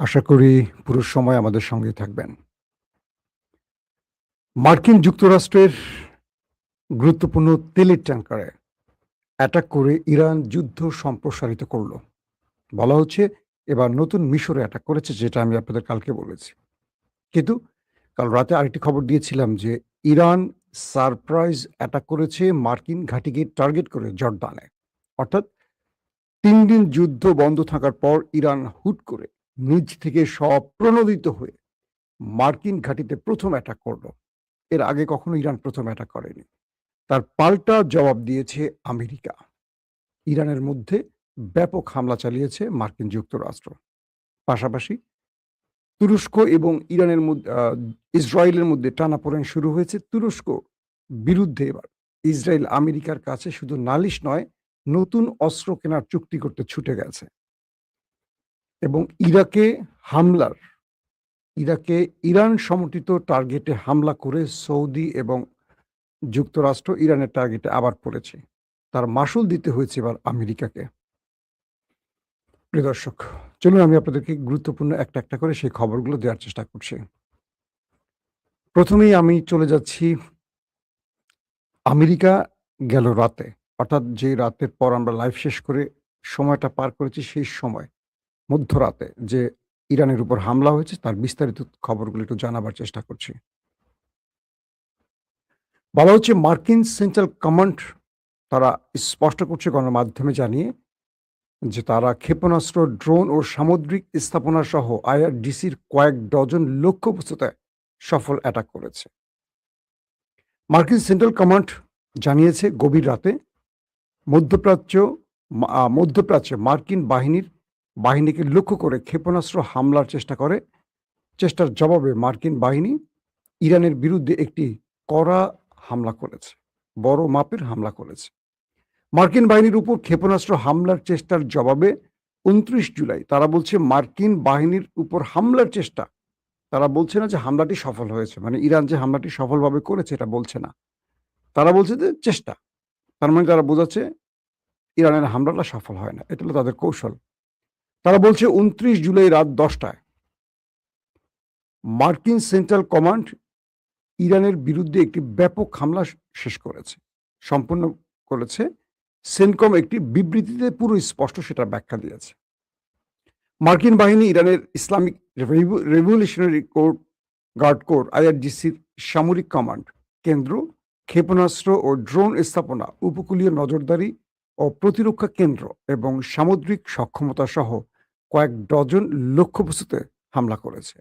আশা করি পুরো সময় আমাদের সঙ্গেই থাকবেন। মার্কিন যুক্তরাষ্ট্রের গুরুত্বপূর্ণ তেলের ট্যাংকারে অ্যাটাক করে ইরান যুদ্ধ সম্প্রসারিত করল। বলা হচ্ছে এবার নতুন মিশরে অ্যাটাক করেছে, যেটা আমি আপনাদের কালকে বলেছি। কিন্তু কাল রাতে আরেকটি খবর দিয়েছিলাম যে ইরান সারপ্রাইজ অ্যাটাক করেছে মার্কিন ঘাঁটিকে টার্গেট করে জর্ডানে। অর্থাৎ ৩ দিন যুদ্ধ বন্ধ থাকার পর ইরান হুট করে নিজ থেকে স্বপ্রণোদিত হয়ে মার্কিন ঘাঁটিতে ১ম অ্যাটাক করল। এর আগে কখনো ইরান ১ম অ্যাটাক করেনি। তার পাল্টা জবাব দিয়েছে আমেরিকা। ইরানের মধ্যে ব্যাপক হামলা চালিয়েছে মার্কিন যুক্তরাষ্ট্র। পাশাপাশি তুরস্ক এবং ইরানের ইসরায়েলের মধ্যে টানাপোড়েন শুরু হয়েছে। তুরস্ক বিরুদ্ধে এবার ইসরায়েল আমেরিকার কাছে শুধু নালিশ নয়, নতুন অস্ত্র কেনার চুক্তি করতে ছুটে গেছে। এবং ইরাকে ইরান সমর্থিত টার্গেটে হামলা করে সৌদি এবং যুক্তরাষ্ট্র ইরানের টার্গেটে আবার পড়েছে। তার মাশুল দিতে হয়েছে এবার আমেরিকাকে। প্রিয় দর্শক, চলুন আমি আপনাদেরকে গুরুত্বপূর্ণ একটা করে সেই খবরগুলো দেওয়ার চেষ্টা করছি। প্রথমেই আমি চলে যাচ্ছি আমেরিকা গেল রাতে, অর্থাৎ যে রাতের পর আমরা লাইভ শেষ করে সময়টা পার করেছি, সেই সময় মধ্যরাতে যে ইরানের উপর হামলা হয়েছে তার বিস্তারিত খবরগুলো একটু জানাবার চেষ্টা করছি। বলা হচ্ছে মার্কিন সেন্ট্রাল কমান্ড তারা স্পষ্ট করছে গণমাধ্যমে জানিয়ে যে তারা ক্ষেপণাস্ত্র, ড্রোন ও সামুদ্রিক স্থাপনা সহ আইআরডিসির কয়েক ডজন লক্ষ্যবস্তুতে সফল অ্যাটাক করেছে। মার্কিন সেন্ট্রাল কমান্ড জানিয়েছে গভীর রাতে মধ্যপ্রাচ্যে মার্কিন বাহিনীকে লক্ষ্য করে ক্ষেপণাস্ত্র হামলার চেষ্টার জবাবে মার্কিন বাহিনী ইরানের বিরুদ্ধে একটি কড়া হামলা করেছে, বড় মাপের হামলা করেছে। মার্কিন বাহিনীর উপর ক্ষেপণাস্ত্র হামলার চেষ্টার জবাবে ২৯ জুলাই তারা বলছে মার্কিন বাহিনীর উপর হামলার চেষ্টা, তারা বলছে না যে হামলাটি সফল হয়েছে, মানে ইরান যে হামলাটি সফলভাবে করেছে এটা বলছে না, তারা বলছে যে চেষ্টা। তার মানে তারা বোঝাচ্ছে ইরানের হামলাটা সফল হয় না, এটা হলো তাদের কৌশল। তারা বলছে ২৯ জুলাই রাত ১০টায় মার্কিন সেন্ট্রাল কমান্ড ইরানের বিরুদ্ধে একটি ব্যাপক হামলা সম্পূর্ণ করেছে। সেনকম একটি বিবৃতিতে পুরো স্পষ্ট সেটা ব্যাখ্যা দিয়েছে। মার্কিন বাহিনী ইরানের ইসলামিক রেভলিউশনারি গার্ড কোর আইআরজিসির সামরিক কমান্ড কেন্দ্র, ক্ষেপণাস্ত্র ও ড্রোন স্থাপনা, উপকূলীয় নজরদারি ও প্রতিরক্ষা কেন্দ্র এবং সামুদ্রিক সক্ষমতা সহ কয়েক ডজন লক্ষ্যবস্তুতে হামলা করেছে।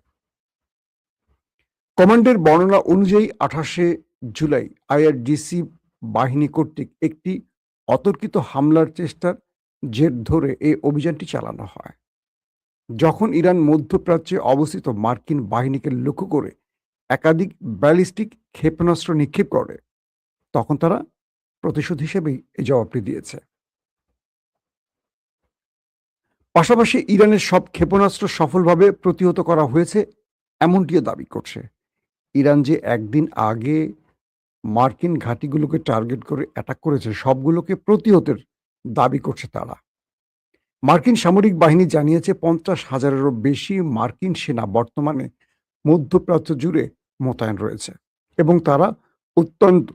কমান্ডের বর্ণনা অনুযায়ী ২৮শে জুলাই আইআরজিসি বাহিনী কর্তৃক একটি অতর্কিত হামলার চেষ্টার জের ধরে এই অভিযানটি চালানো হয়। যখন ইরান মধ্যপ্রাচ্যে অবস্থিত মার্কিন বাহিনীকে লক্ষ্য করে একাধিক ব্যালিস্টিক ক্ষেপণাস্ত্র নিক্ষেপ করে, তখন তারা প্রতিশোধ হিসেবেই এই জবাবটি দিয়েছে। পাশাপাশি ইরানের সব ক্ষেপণাস্ত্র সফলভাবে প্রতিহত করা হয়েছে এমনটিও দাবি করছে। ইরান যে একদিন আগে মার্কিন ঘাঁটিগুলোকে টার্গেট করে অ্যাটাক করেছে, সবগুলোকে প্রতিহতের দাবি করছে তারা। মার্কিন সামরিক বাহিনী জানিয়েছে ৫০,০০০-এরও বেশি মার্কিন সেনা বর্তমানে মধ্যপ্রাচ্য জুড়ে মোতায়েন রয়েছে এবং তারা অত্যন্ত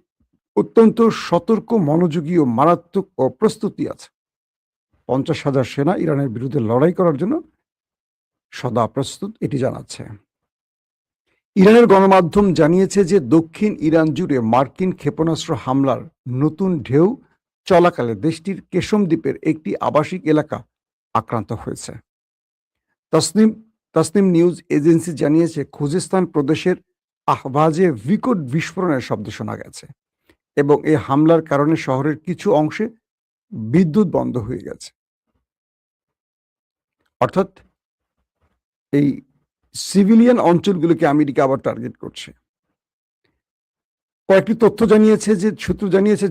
অত্যন্ত সতর্ক, মনোযোগী ও মারাত্মক প্রস্তুতি আছে। ৫০,০০০ সেনা ইরানের বিরুদ্ধে লড়াই করার জন্য সদা প্রস্তুত, এটি জানাচ্ছে। ইরানের গণমাধ্যম জানিয়েছে যে দক্ষিণ ইরান জুড়ে মার্কিন ক্ষেপণাস্ত্র হামলার নতুন ঢেউ চলাকালে দেশটির কেশম দ্বীপের একটি আবাসিক এলাকা আক্রান্ত হয়েছে। তাসনিম নিউজ এজেন্সি জানিয়েছে খুজেস্তান প্রদেশের আহবাজে বিকট বিস্ফোরণের শব্দ শোনা গেছে এবং এই হামলার কারণে শহরের কিছু অংশে বিদ্যুৎ বন্ধ হয়ে গেছে। অর্থাৎ এই সিভিলিয়ান অঞ্চলগুলোকে আমেরিকা আবার টার্গেট করছে। কয়েকটি তথ্য জানিয়েছে যে সূত্র জানিয়েছে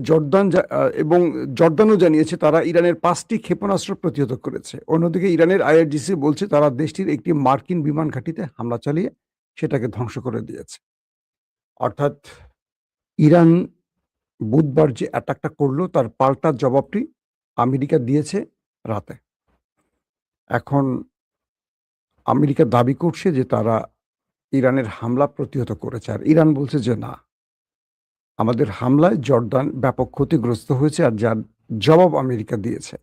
জর্দানও জানিয়েছে তারা ইরানের ৫টি ক্ষেপণাস্ত্র প্রতিহত করেছে। অন্যদিকে ইরানের আইআরজিসি বলছে তারা দেশটির একটি মার্কিন বিমান ঘাঁটিতে হামলা চালিয়ে সেটাকে ধ্বংস করে দিয়েছে। অর্থাৎ ইরান বুধবার যে অ্যাটাকটা করলো তার পাল্টা জবাবটি আমেরিকা দিয়েছে রাতে। এখন আমেরিকা দাবি করছে যে তারা ইরানের হামলা প্রতিহত করেছে। আর ইরান বলছে যে না, আমাদের হামলায় জর্দান ব্যাপক ক্ষতিগ্রস্ত হয়েছে আর যার জবাব আমেরিকা দিয়েছে।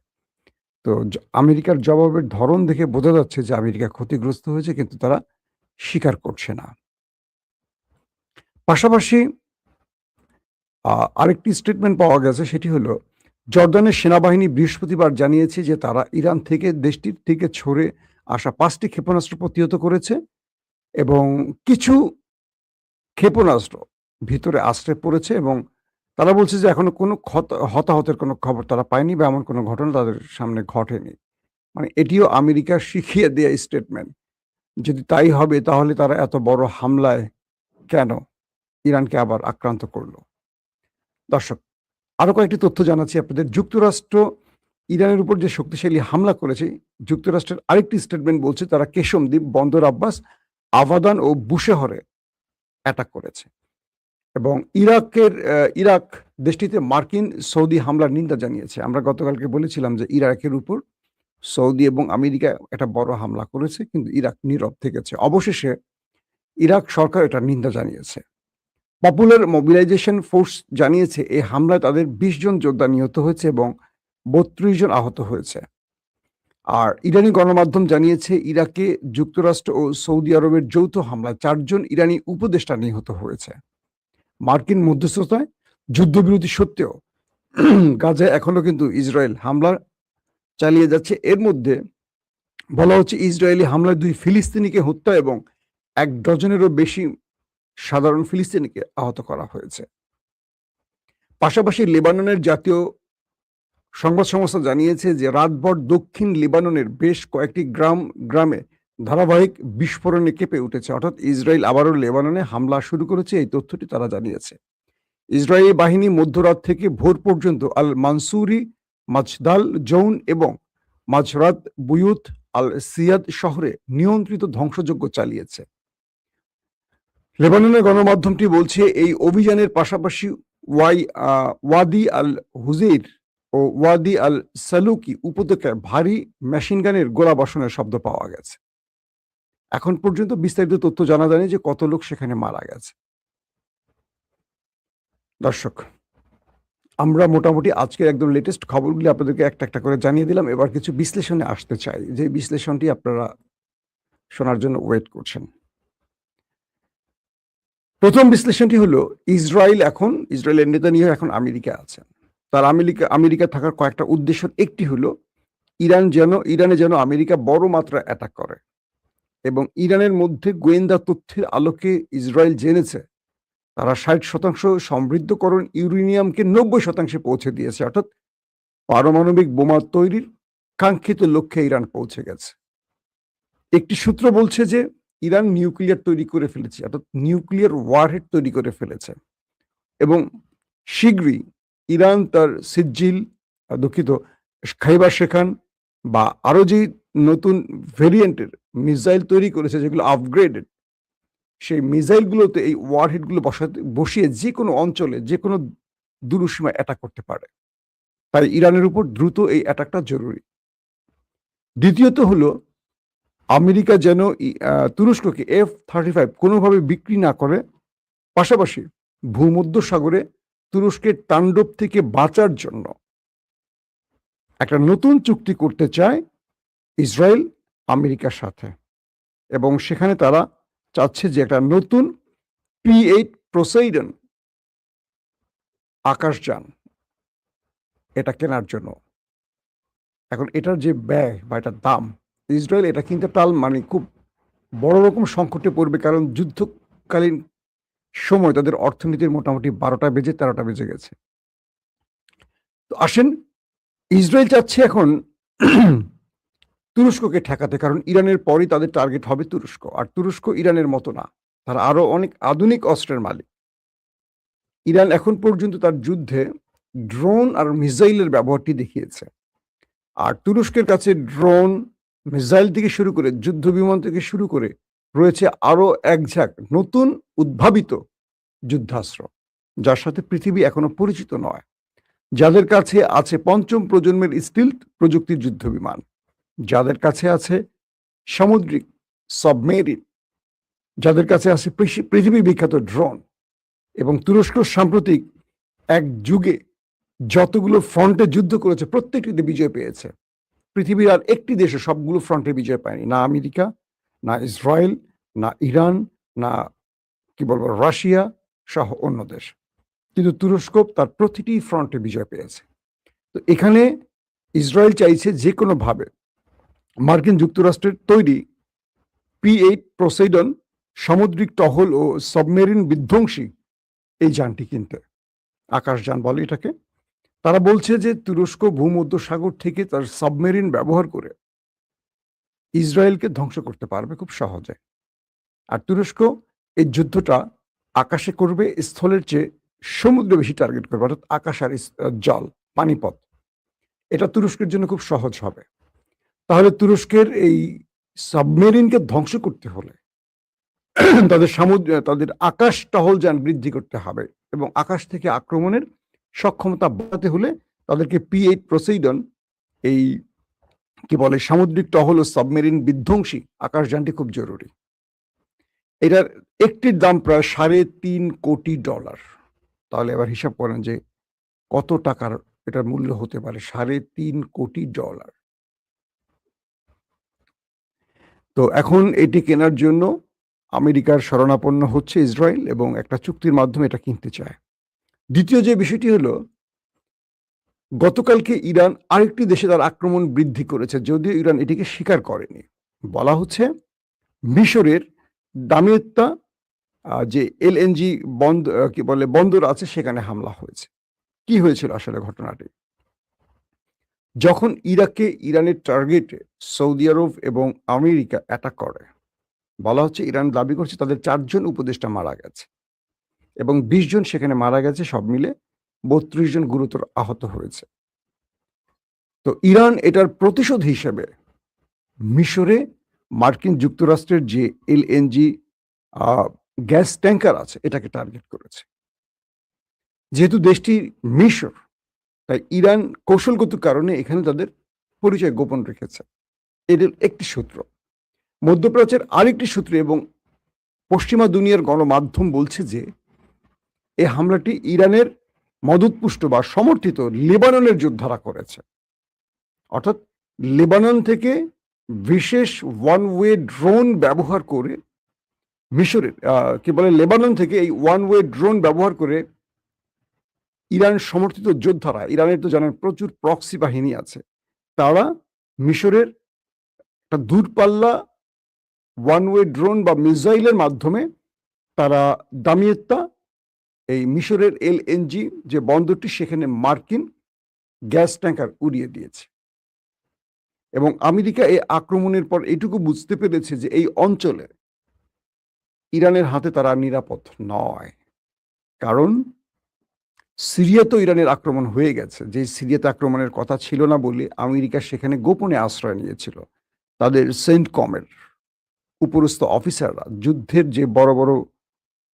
তো আমেরিকার জবাবের ধরন দেখে বোঝা যাচ্ছে যে আমেরিকা ক্ষতিগ্রস্ত হয়েছে, কিন্তু তারা স্বীকার করছে না। পাশাপাশি আরেকটি স্টেটমেন্ট পাওয়া গেছে, সেটি হলো জর্দানের সেনাবাহিনী বৃহস্পতিবার জানিয়েছে যে তারা ইরান থেকে দেশটির থেকে ছড়ে আসা 5টি ক্ষেপণাস্ত্র প্রতিহত করেছে এবং কিছু ক্ষেপণাস্ত্র ভিতরে আশ্রয় পড়েছে এবং তারা বলছে যে এখনো কোনো হতাহতের কোনো খবর তারা পায়নি বা এমন কোনো ঘটনা তাদের সামনে ঘটেনি। মানে এটিও আমেরিকার শিখিয়ে দেয়া স্টেটমেন্ট। যদি তাই হবে তাহলে তারা এত বড় হামলায় কেন ইরানকে আবার আক্রান্ত করল? দর্শক, আরো কয়েকটি তথ্য জানাচ্ছি আপনাদের। যুক্তরাষ্ট্র ইরানের উপর যে শক্তিশালী হামলা করেছে, যুক্তরাষ্ট্রের আরেকটি স্টেটমেন্ট বলছে তারা কেশম দ্বীপ, বন্দর আব্বাস, আবাদান ও বুশেহরে অ্যাটাক করেছে এবং ইরাক দেশটিতে মার্কিন সৌদি হামলার নিন্দা জানিয়েছে। আমরা গতকালকে বলেছিলাম যে ইরাকের উপর সৌদি এবং আমেরিকা একটা বড় হামলা করেছে, কিন্তু ইরাক নীরব থেকেছে। অবশেষে ইরাক সরকার এটা নিন্দা জানিয়েছে। পপুলার মোবিলাইজেশন ফোর্স জানিয়েছে এই হামলায় তাদের 20 জন যোদ্ধা নিহত হয়েছে এবং 32 জন আহত হয়েছে। আর ইরানি গণমাধ্যম জানিয়েছে ইরাকে যুক্তরাষ্ট্র ও সৌদি আরবের যৌথ হামলায় 4 জন ইরানি উপদেষ্টা নিহত হয়েছে। মার্কিন মধ্যস্থতায় যুদ্ধবিরতি সত্ত্বেও গাজায় এখনো কিন্তু ইসরায়েল হামলা চালিয়ে যাচ্ছে। এর মধ্যে বলা হচ্ছে ইসরায়েলি হামলায় 2 ফিলিস্তিনিকে হত্যা এবং 1 ডজনেরও বেশি সাধারণ ফিলিস্তিনিকে আহত করা হয়েছে। পাশাপাশি লেবাননের জাতীয় সংবাদ সংস্থা জানিয়েছে যে রাতভর দক্ষিণ লেবাননের বেশ কয়েকটি গ্রামে ধারাবাহিক বিস্ফোরণে কেঁপে উঠেছে। অর্থাৎ ইসরায়েল আবারও লেবাননে হামলা শুরু করেছে, এই তথ্যটি তারা জানিয়েছে। ইসরায়েলি বাহিনী মধ্যরাত থেকে ভোর পর্যন্ত আল মানসুরি, মাজদাল জৌন এবং মাজরাত বুয়ুত আল সিয়াদ শহরে নিয়ন্ত্রিত ধ্বংসযজ্ঞ চালিয়েছে। লেবাননের গণমাধ্যমটি বলছে এই অভিযানের পাশাপাশি ওয়াদি আল হুজেইর ও ওয়াদি আল সালুকি উপত্যকায় ভারী মেশিনগানের গোলাবর্ষণের শব্দ পাওয়া গেছে। এখন পর্যন্ত বিস্তারিত তথ্য জানা যায়নি যে কত লোক সেখানে মারা গেছে। দর্শক, আমরা মোটামুটি আজকের একদম লেটেস্ট খবরগুলি আপনাদেরকে একটা একটা করে জানিয়ে দিলাম। এবার কিছু বিশ্লেষণে আসতে চাই, যে বিশ্লেষণটি আপনারা শোনার জন্য ওয়েট করছেন। প্রথম বিশ্লেষণটি হলো ইসরায়েলের নেতানিয়াহু এখন আমেরিকা আছেন। তার আমেরিকা থাকার কয়েকটা উদ্দেশ্যের একটি হলো ইরানে যেন আমেরিকা বড় মাত্রা অ্যাটাক করে এবং ইরানের মধ্যে গোয়েন্দা তথ্যের আলোকে ইসরায়েল জেনেছে তারা 60% সমৃদ্ধকরণ ইউরেনিয়ামকে 90% পৌঁছে দিয়েছে। অর্থাৎ পারমাণবিক বোমা তৈরির কাঙ্ক্ষিত লক্ষ্যে ইরান পৌঁছে গেছে। একটি সূত্র বলছে যে ইরান নিউক্লিয়ার তৈরি করে ফেলেছে, অর্থাৎ নিউক্লিয়ার ওয়ারহেড তৈরি করে ফেলেছে এবং শীঘ্রই ইরান তার খাইবার শেখান বা আরো যে নতুন ভেরিয়েন্টের মিসাইল তৈরি করেছে যেগুলো আপগ্রেডেড, সেই মিসাইলগুলোতে এই ওয়ারহেডগুলো বসিয়ে যে কোনো অঞ্চলে যে কোনো দূরসীমায় অ্যাটাক করতে পারে। তাই ইরানের উপর দ্রুত এই অ্যাটাকটা জরুরি। দ্বিতীয়ত হলো আমেরিকা যেন তুরস্ককে F-35 কোনোভাবে বিক্রি না করে, পাশাপাশি ভূমধ্য সাগরে তুরস্কের তাণ্ডব থেকে বাঁচার জন্য একটা নতুন চুক্তি করতে চায় ইসরায়েল আমেরিকার সাথে এবং সেখানে তারা চাচ্ছে যে একটা নতুন P-8 পোসাইডন আকাশযান এটা কেনার জন্য। এখন এটার যে ব্যয় বা এটার দাম, ইসরায়েল এটা কিনতে মানে খুব বড় রকম সংকটে পড়বে, কারণ যুদ্ধকালীন সময় তাদের অর্থনীতির মোটামুটি 12টা বেজে 13টা বেজে গেছে। তো আসেন, ইসরায়েল চাচ্ছে এখন তুরস্ককে ঠেকাতে, কারণ ইরানের পরই তাদের টার্গেট হবে তুরস্ক। আর তুরস্ক ইরানের মতো না, তারা আরো অনেক আধুনিক অস্ত্রের মালিক। ইরান এখন পর্যন্ত তার যুদ্ধে ড্রোন আর মিসাইলের ব্যবহারটি দেখিয়েছে, আর তুরস্কের কাছে ড্রোন, মিসাইল থেকে শুরু করে যুদ্ধ বিমান থেকে শুরু করে রয়েছে আরো এক ঝাঁক নতুন উদ্ভাবিত যুদ্ধাস্ত্র, যার সাথে পৃথিবী এখনো পরিচিত নয়, যাদের কাছে আছে 5ম প্রজন্মের স্টিলথ প্রযুক্তির যুদ্ধ বিমান, যাদের কাছে আছে সামুদ্রিক সাবমেরিন, যাদের কাছে আছে পৃথিবী বিখ্যাত ড্রোন, এবং তুরস্ক সাম্প্রতিক এক যুগে যতগুলো ফ্রন্টে যুদ্ধ করেছে প্রত্যেকটিতে বিজয় পেয়েছে। পৃথিবীর আর একটি দেশে সবগুলো ফ্রন্টে বিজয় পায়নি, না আমেরিকা, না ইসরায়েল, না ইরান, না কি বলবো রাশিয়া সহ অন্য দেশ, কিন্তু তুরস্ক তার প্রতিটি ফ্রন্টে বিজয় পেয়েছে। তো এখানে ইসরায়েল চাইছে যে কোনোভাবে মার্কিন যুক্তরাষ্ট্রের তৈরি P-8 পোসেইডন সামুদ্রিক টহল ও সাবমেরিন বিধ্বংসী এই যানটি কিনতে, আকাশযান বলে এটাকে। তারা বলছে যে তুরস্ক ভূমধ্যসাগর থেকে তার সাবমেরিন ব্যবহার করে ইসরায়েলকে ধ্বংস করতে পারবে খুব সহজে। আর তুরস্ক এই যুদ্ধটা আকাশে করবে, স্থলের চেয়ে সমুদ্রে বেশি টার্গেট করবে, অর্থাৎ আকাশ আর জল, পানিপথ। এটা তুরস্কের জন্য খুব সহজ হবে। তাহলে তুরস্কের এই সাবমেরিনকে ধ্বংস করতে হলে তাদের আকাশ টহলযান বৃদ্ধি করতে হবে, এবং আকাশ থেকে আক্রমণের সক্ষমতা বাড়াতে হলে তাদেরকে P-8 পোসেইডন এই কি বলে সামুদ্রিক টহল ও সাবমেরিন বিধ্বংসী আকাশযানটি খুব জরুরি। এটার একটির দাম প্রায় $3.5 কোটি। তাহলে এবার হিসাব করেন যে কত টাকার এটার মূল্য হতে পারে, $3.5 কোটি। তো এখন এটি কেনার জন্য আমেরিকার শরণাপন্ন হচ্ছে ইসরায়েল, এবং একটা চুক্তির মাধ্যমে এটা কিনতে চায়। দ্বিতীয় যে বিষয়টি হলো, গতকালকে ইরান আরেকটি দেশে তার আক্রমণ বৃদ্ধি করেছে, যদিও ইরান এটিকে স্বীকার করেনি। বলা হচ্ছে মিশরের দামিয়েত্তা যে LNG বন্দর আছে সেখানে হামলা হয়েছে। কি হয়েছিল আসলে ঘটনাটি? যখন ইরাকে ইরানের টার্গেটে সৌদি আরব এবং আমেরিকা অ্যাটাক করে, বলা হচ্ছে ইরান দাবি করছে তাদের 4 জন উপদেষ্টা মারা গেছে এবং 20 জন সেখানে মারা গেছে, সব মিলে 32 জন গুরুতর আহত হয়েছে। তো ইরান এটার প্রতিশোধ হিসেবে মিশরে মার্কিন যুক্তরাষ্ট্রের যে LNG গ্যাস ট্যাঙ্কার আছে এটাকে টার্গেট করেছে। যেহেতু দেশটি মিশর, তাই ইরান কৌশলগত কারণে এখানে তাদের পরিচয় গোপন রেখেছে। এদের একটি সূত্র। মধ্যপ্রাচ্যের আরেকটি সূত্র এবং পশ্চিমা দুনিয়ার গণমাধ্যম বলছে যে এই হামলাটি ইরানের মদতপুষ্ট বা সমর্থিত লেবাননের যোদ্ধারা করেছে। অর্থাৎ লেবানন থেকে বিশেষ ওয়ান ওয়ে ড্রোন ব্যবহার করে মিশরের লেবানন থেকে এই ওয়ান ওয়ে ড্রোন ব্যবহার করে ইরান সমর্থিত যোদ্ধারা, ইরানের তো জানেন প্রচুর প্রক্সি বাহিনী আছে, তারা মিশরের একটা দূরপাল্লা ওয়ান ওয়ে ড্রোন বা মিসাইলের মাধ্যমে তারা দামিয়েত্তা এই মিশরের LNG যে বন্দরটি সেখানে মার্কিন গ্যাস ট্যাঙ্কার উড়িয়ে দিয়েছে। এবং আমেরিকা এই আক্রমণের পর এটুকু বুঝতে পেরেছে যে এই অঞ্চলে ইরানের হাতে তারা নিরাপদ নয়, কারণ সিরিয়া তো ইরানের আক্রমণ হয়ে গেছে। যে সিরিয়াতে আক্রমণের কথা ছিল না বলে আমেরিকা সেখানে গোপনে আশ্রয় নিয়েছিল। তাদের সেন্টকমের উপরস্থ অফিসাররা, যুদ্ধের যে বড় বড়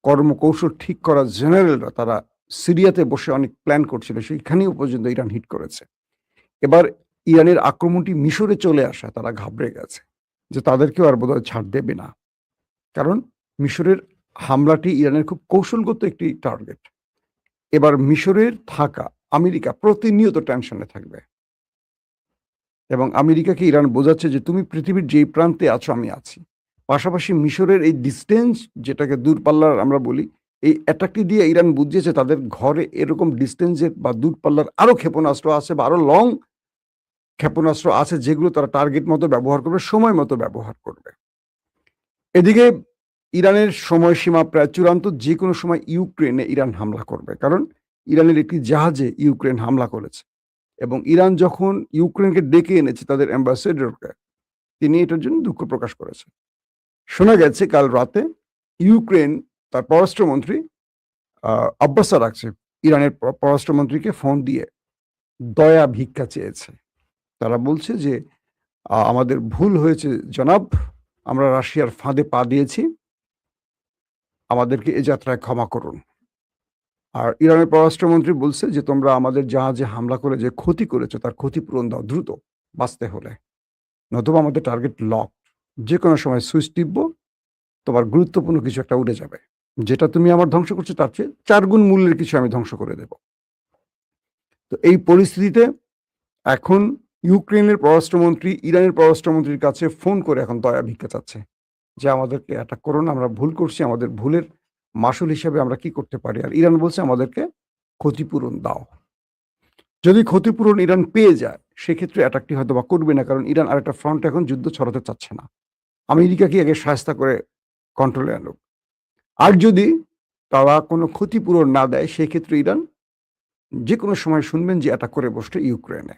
কর্মকৌশল ঠিক করা জেনারেলরা, তারা সিরিয়াতে বসে অনেক প্ল্যান করছিল, সেইখানেও পর্যন্ত ইরান হিট করেছে। এবার ইরানের আক্রমণটি মিশরে চলে আসা, তারা ঘাবড়ে গেছে যে তাদেরকেও আর বোধহয় ছাড় দেবে না, কারণ মিশরের হামলাটি ইরানের খুব কৌশলগত একটি টার্গেট। এবার মিশরের থাকা আমেরিকা প্রতিনিয়ত টেনশনে থাকবে, এবং আমেরিকাকে ইরান বোঝাচ্ছে যে তুমি পৃথিবীর যেই প্রান্তে আছো আমি আছি। পাশাপাশি মিশরের এই ডিস্টেন্স, যেটাকে দূরপাল্লার আমরা বলি, এই অ্যাটাকটি দিয়ে ইরান বুঝিয়েছে তাদের ঘরে এরকম ডিস্টেন্সের বা দূরপাল্লার আরো ক্ষেপণাস্ত্র আছে বা আরো লং ক্ষেপণাস্ত্র আছে, যেগুলো তারা টার্গেট মতো ব্যবহার করবে, সময় মতো ব্যবহার করবে। এদিকে ইরানের সময়সীমা প্রায় চূড়ান্ত, যে কোনো সময় ইউক্রেনে ইরান হামলা করবে, কারণ ইরানের একটি জাহাজে ইউক্রেন হামলা করেছে, এবং ইরান যখন ইউক্রেনকে ডেকে এনেছে তাদের অ্যাম্বাসেডরকে, তিনি এটার জন্য দুঃখ প্রকাশ করেছেন। শোনা গেছে কাল রাতে ইউক্রেন তার পররাষ্ট্রমন্ত্রী আব্বাস আরাকচি ইরানের পররাষ্ট্রমন্ত্রীকে ফোন দিয়ে দয়া ভিক্ষা চেয়েছে। তারা বলছে যে আমাদের ভুল হয়েছে জনাব, আমরা রাশিয়ার ফাঁদে পা দিয়েছি, আমাদেরকে এ যাত্রায় ক্ষমা করুন। আর ইরানের পররাষ্ট্রমন্ত্রী বলছে যে তোমরা আমাদের জাহাজে হামলা করে যে ক্ষতি করেছো তার ক্ষতিপূরণ দাও দ্রুত, বাঁচতে হলে, নতুবা আমাদের টার্গেট লক। যে কোনো সময় সুইচ টিপবো, তোমার গুরুত্বপূর্ণ কিছু একটা উড়ে যাবে। যেটা তুমি আমার ধ্বংস করছো তার চেয়ে ৪ গুণ মূল্যের কিছু আমি ধ্বংস করে দেব। তো এই পরিস্থিতিতে এখন ইউক্রেনের পররাষ্ট্রমন্ত্রী ইরানের পররাষ্ট্রমন্ত্রীর কাছে ফোন করে এখন দয়া ভিক্ষা চাচ্ছে যে, "আমাদেরকে অ্যাটাক করো না, আমরা ভুল করছি। আমাদের ভুলের মাসুল হিসেবে আমরা কি করতে পারি?" আর ইরান বলছে, "আমাদেরকে ক্ষতিপূরণ দাও।" যদি ক্ষতিপূরণ ইরান পেয়ে যায়, সেক্ষেত্রে অ্যাটাকটি হয়তোবা করবে না। কারণ ইরান আরেকটা ফ্রন্টে এখন যুদ্ধ ছড়াতে চাচ্ছে না। আমেরিকাকে আগে শায়েস্তা করে কন্ট্রোলে আনুক। আর যদি তারা কোনো ক্ষতিপূরণ না দেয়, সেক্ষেত্রে ইরান যেকোনো সময় শুনবেন যে অ্যাটাক করে বসছে ইউক্রেনে।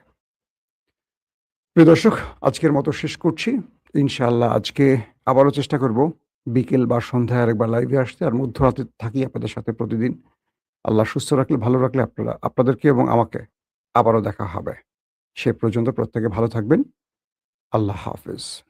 প্রিয় দর্শক, আজকের মতো শেষ করছি। ইনশাআল্লাহ আজকে আবারও চেষ্টা করব বিকেল বা সন্ধ্যায় আরেকবার লাইভে আসতে। আর মধ্যরাতে থাকি আপনাদের সাথে প্রতিদিন। আল্লাহ সুস্থ রাখলে, ভালো রাখলে আপনাদেরকে এবং আমাকে আবারও দেখা হবে। সে পর্যন্ত প্রত্যেকে ভালো থাকবেন। আল্লাহ হাফেজ।